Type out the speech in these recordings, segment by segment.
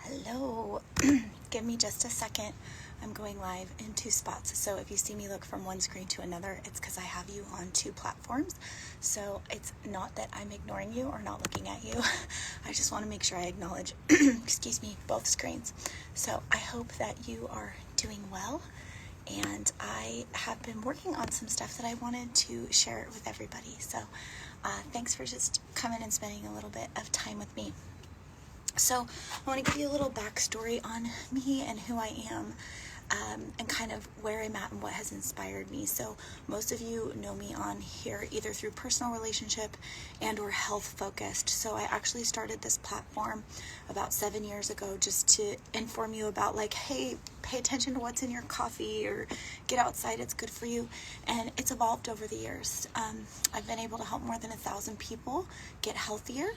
Hello. Give me just a second. I'm going live in two spots. So if you see me look from one screen to another, it's because I have you on two platforms. So it's not that I'm ignoring you or not looking at you. I just want to make sure I acknowledge, excuse me, both screens. So I hope that you are doing well. And I have been working on some stuff that I wanted to share with everybody. So thanks for just coming and spending a little bit of time with me. So I want to give you a little backstory on me and who I am, and kind of where I'm at and what has inspired me. So most of you know me on here either through personal relationship and or health focused. So I actually started this platform about 7 years ago just to inform you about like, hey, pay attention to what's in your coffee or get outside, it's good for you. And it's evolved over the years. I've been able to help more than 1,000 people get healthier.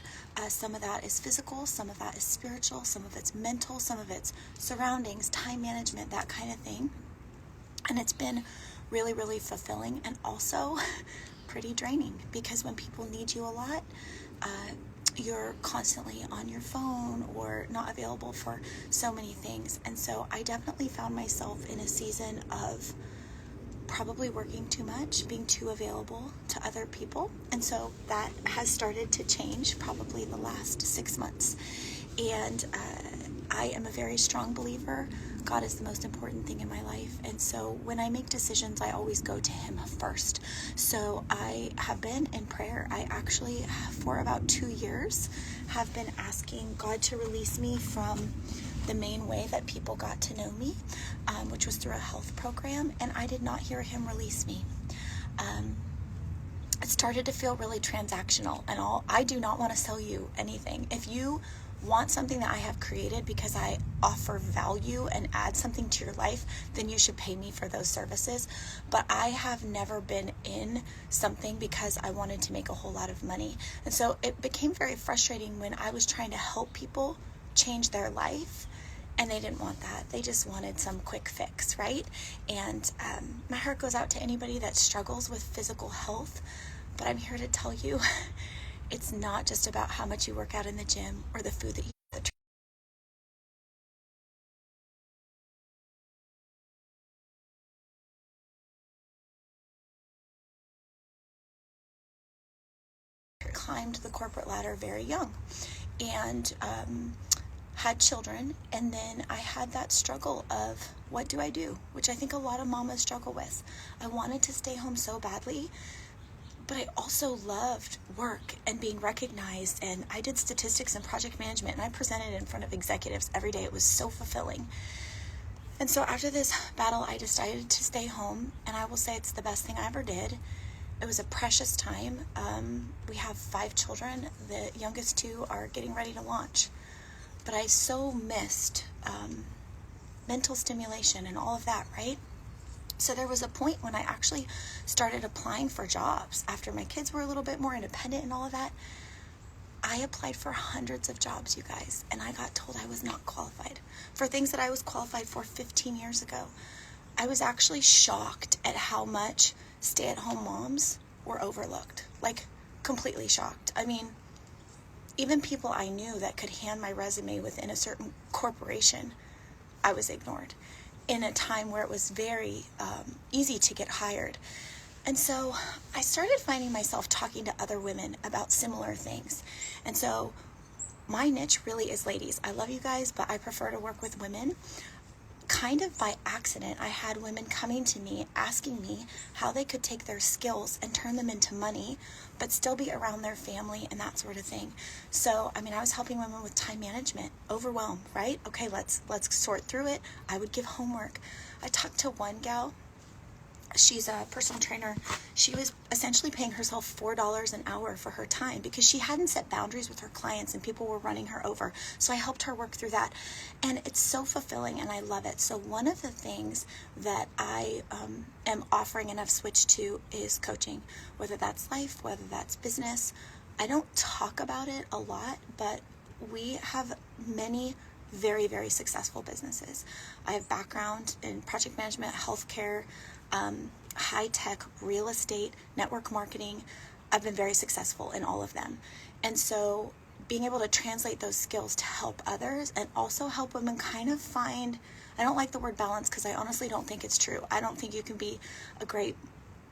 Some of that is physical, some of that is spiritual, some of it's mental, some of it's surroundings, time management, that kind of thing. And it's been really, really fulfilling and also pretty draining because when people need you a lot, you're constantly on your phone or not available for so many things. And so I definitely found myself in a season of probably working too much, being too available to other people. And so that has started to change probably the last 6 months. And I am a very strong believer. God is the most important thing in my life. And so when I make decisions, I always go to Him first. So I have been in prayer. I actually, for about 2 years, have been asking God to release me from the main way that people got to know me, which was through a health program. And I did not hear Him release me. It started to feel really transactional and all. I do not want to sell you anything. If you want something that I have created because I offer value and add something to your life, then you should pay me for those services. But I have never been in something because I wanted to make a whole lot of money. And so it became very frustrating when I was trying to help people change their life and they didn't want that. They just wanted some quick fix, right? And my heart goes out to anybody that struggles with physical health, but I'm here to tell you it's not just about how much you work out in the gym or the food that you eat. I climbed the corporate ladder very young and had children, and then I had that struggle of what do I do, which I think a lot of mamas struggle with. I wanted to stay home so badly, but I also loved work and being recognized, and I did statistics and project management, and I presented in front of executives every day. It was so fulfilling. And so after this battle, I decided to stay home, and I will say it's the best thing I ever did. It was a precious time. We have 5 children. The youngest 2 are getting ready to launch. But I so missed mental stimulation and all of that, right? So there was a point when I actually started applying for jobs after my kids were a little bit more independent and all of that. I applied for hundreds of jobs, you guys, and I got told I was not qualified for things that I was qualified for 15 years ago. I was actually shocked at how much stay-at-home moms were overlooked, like completely shocked. I mean, even people I knew that could hand my resume within a certain corporation, I was ignored in a time where it was very easy to get hired. And so I started finding myself talking to other women about similar things. And so my niche really is ladies. I love you guys, but I prefer to work with women. Kind of by accident, I had women coming to me asking me how they could take their skills and turn them into money, but still be around their family and that sort of thing. So, I mean, I was helping women with time management, overwhelm, right? Okay, let's sort through it. I would give homework. I talked to one gal. She's a personal trainer. She was essentially paying herself $4 an hour for her time because she hadn't set boundaries with her clients and people were running her over. So I helped her work through that. And it's so fulfilling and I love it. So one of the things that I am offering and I've switched to is coaching, whether that's life, whether that's business. I don't talk about it a lot, but we have many very, very successful businesses. I have background in project management, healthcare, high-tech, real estate, network marketing. I've been very successful in all of them. And so being able to translate those skills to help others and also help women kind of find, I don't like the word balance because I honestly don't think it's true. I don't think you can be a great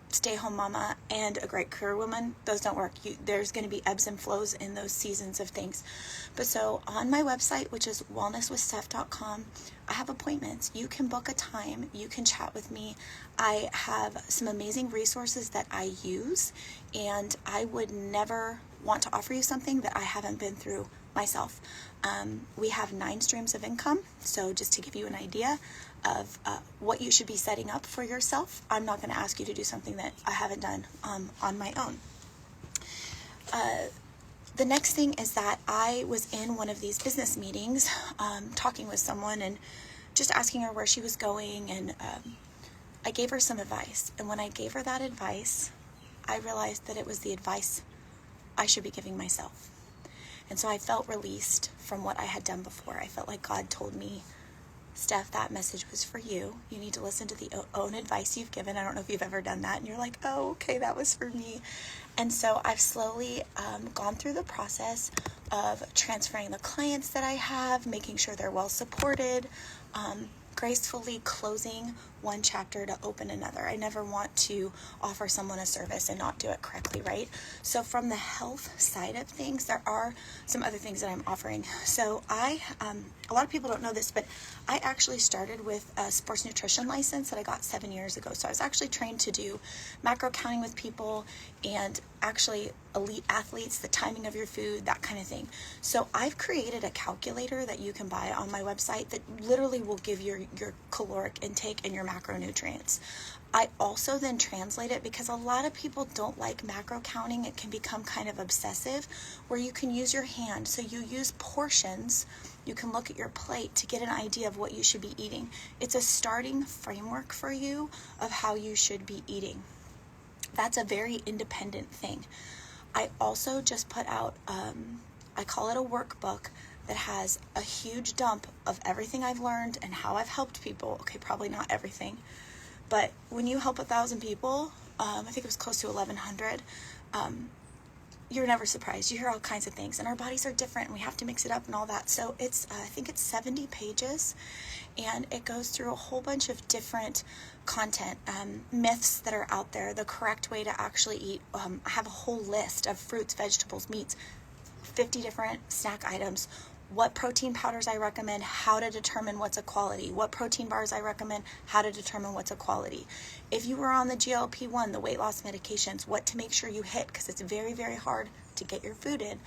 stay-home mama and a great career woman. Those don't work. There's going to be ebbs and flows in those seasons of things. But so on my website, which is wellnesswithsteph.com, I have appointments. You can book a time. You can chat with me. I have some amazing resources that I use, and I would never want to offer you something that I haven't been through myself. We have 9 streams of income. So just to give you an idea of what you should be setting up for yourself, I'm not going to ask you to do something that I haven't done on my own. The next thing is that I was in one of these business meetings talking with someone and just asking her where she was going, and I gave her some advice. And when I gave her that advice, I realized that it was the advice I should be giving myself. And so I felt released from what I had done before. I felt like God told me, Steph, that message was for you. You need to listen to the own advice you've given. I don't know if you've ever done that. And you're like, oh, okay, that was for me. And so I've slowly gone through the process of transferring the clients that I have, making sure they're well supported, gracefully closing one chapter to open another. I never want to offer someone a service and not do it correctly, right? So from the health side of things, there are some other things that I'm offering. So a lot of people don't know this, but I actually started with a sports nutrition license that I got 7 years ago. So I was actually trained to do macro counting with people and actually elite athletes, the timing of your food, that kind of thing. So I've created a calculator that you can buy on my website that literally will give your caloric intake and your macronutrients. I also then translate it because a lot of people don't like macro counting. It can become kind of obsessive where you can use your hand. So you use portions. You can look at your plate to get an idea of what you should be eating. It's a starting framework for you of how you should be eating. That's a very independent thing. I also just put out, I call it a workbook that has a huge dump of everything I've learned and how I've helped people. Okay, probably not everything, but when you help 1,000 people, I think it was close to 1,100, you're never surprised. You hear all kinds of things, and our bodies are different, and we have to mix it up and all that. So it's, I think it's 70 pages, and it goes through a whole bunch of different content, myths that are out there, the correct way to actually eat. I have a whole list of fruits, vegetables, meats, 50 different snack items, what protein powders I recommend, how to determine what's a quality, what protein bars I recommend, how to determine what's a quality. If you were on the GLP-1, the weight loss medications, what to make sure you hit, because it's very, very hard to get your food in.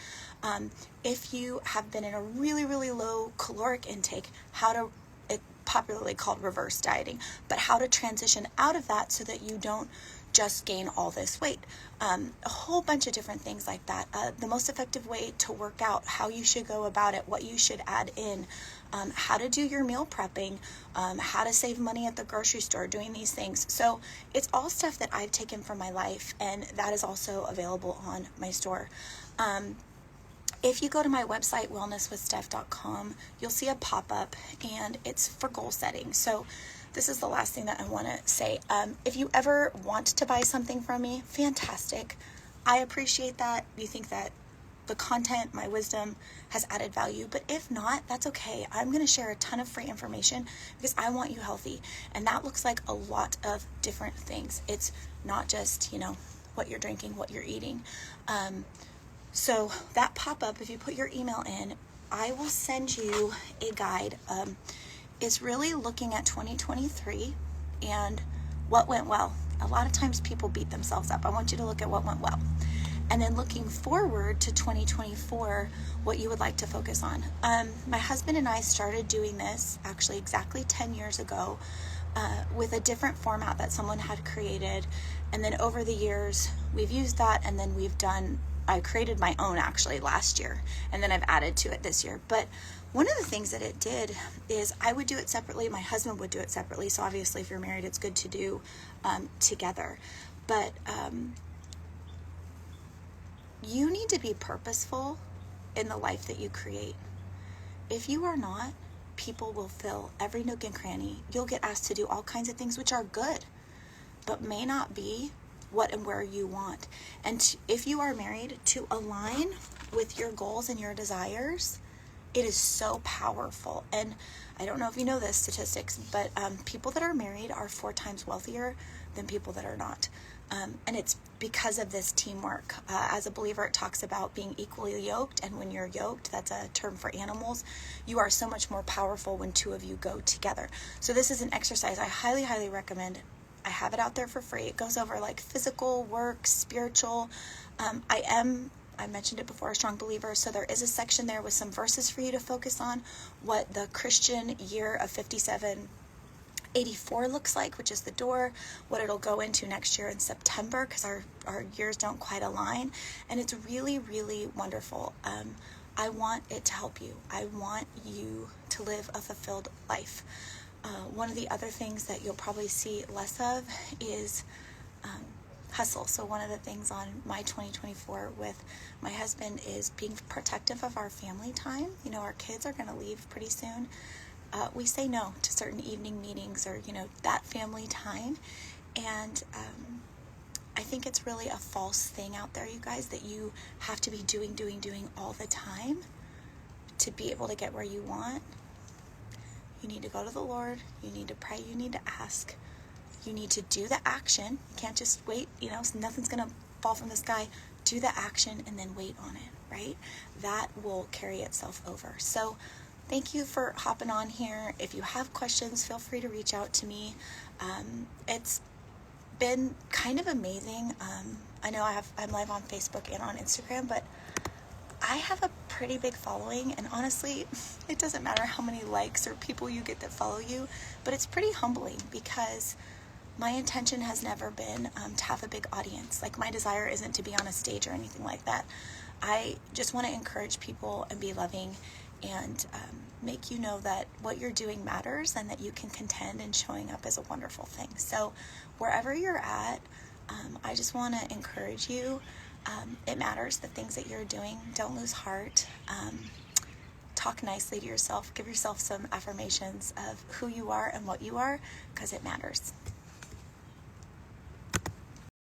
If you have been in a really, really low caloric intake, how to, it's popularly called reverse dieting, but how to transition out of that so that you don't just gain all this weight. A whole bunch of different things like that. The most effective way to work out, how you should go about it, what you should add in, how to do your meal prepping, how to save money at the grocery store, doing these things. So it's all stuff that I've taken from my life, and that is also available on my store. If you go to my website, wellnesswithsteph.com, you'll see a pop-up, and it's for goal setting. So this is the last thing that I want to say. If you ever want to buy something from me, fantastic. I appreciate that. You think that the content, my wisdom has added value, but if not, that's okay. I'm going to share a ton of free information because I want you healthy. And that looks like a lot of different things. It's not just, what you're drinking, what you're eating. So that pop-up, if you put your email in, I will send you a guide. It's really looking at 2023 and what went well. A lot of times people beat themselves up. I want you to look at what went well. And then looking forward to 2024, what you would like to focus on. My husband and I started doing this actually exactly 10 years ago with a different format that someone had created. And then over the years, we've used that, and then I created my own actually last year, and then I've added to it this year. But one of the things that it did is I would do it separately. My husband would do it separately. So obviously if you're married, it's good to do together. But you need to be purposeful in the life that you create. If you are not, people will fill every nook and cranny. You'll get asked to do all kinds of things which are good, but may not be what and where you want. And if you are married, to align with your goals and your desires, it is so powerful. And I don't know if you know this statistics, but people that are married are 4 times wealthier than people that are not. And it's because of this teamwork. As a believer, it talks about being equally yoked. And when you're yoked, that's a term for animals. You are so much more powerful when 2 of you go together. So this is an exercise I highly, highly recommend. I have it out there for free. It goes over like physical, work, spiritual. I mentioned it before, a strong believer. So there is a section there with some verses for you to focus on, what the Christian year of 5784 looks like, which is the door, what it'll go into next year in September, because our years don't quite align. And it's really, really wonderful. I want it to help you. I want you to live a fulfilled life. One of the other things that you'll probably see less of is hustle. So one of the things on my 2024 with my husband is being protective of our family time. You know, our kids are going to leave pretty soon. We say no to certain evening meetings or, that family time. And I think it's really a false thing out there, you guys, that you have to be doing all the time to be able to get where you want. You need to go to the Lord. You need to pray. You need to ask. You need to do the action. You can't just wait, nothing's going to fall from the sky. Do the action and then wait on it, right? That will carry itself over. So thank you for hopping on here. If you have questions, feel free to reach out to me. It's been kind of amazing. I know I'm live on Facebook and on Instagram, but I have a pretty big following, and honestly, it doesn't matter how many likes or people you get that follow you, but it's pretty humbling because my intention has never been to have a big audience. Like, my desire isn't to be on a stage or anything like that. I just want to encourage people and be loving and make you know that what you're doing matters and that you can contend, and showing up is a wonderful thing. So wherever you're at, I just want to encourage you. It matters, the things that you're doing. Don't lose heart. Talk nicely to yourself. Give yourself some affirmations of who you are and what you are, because it matters.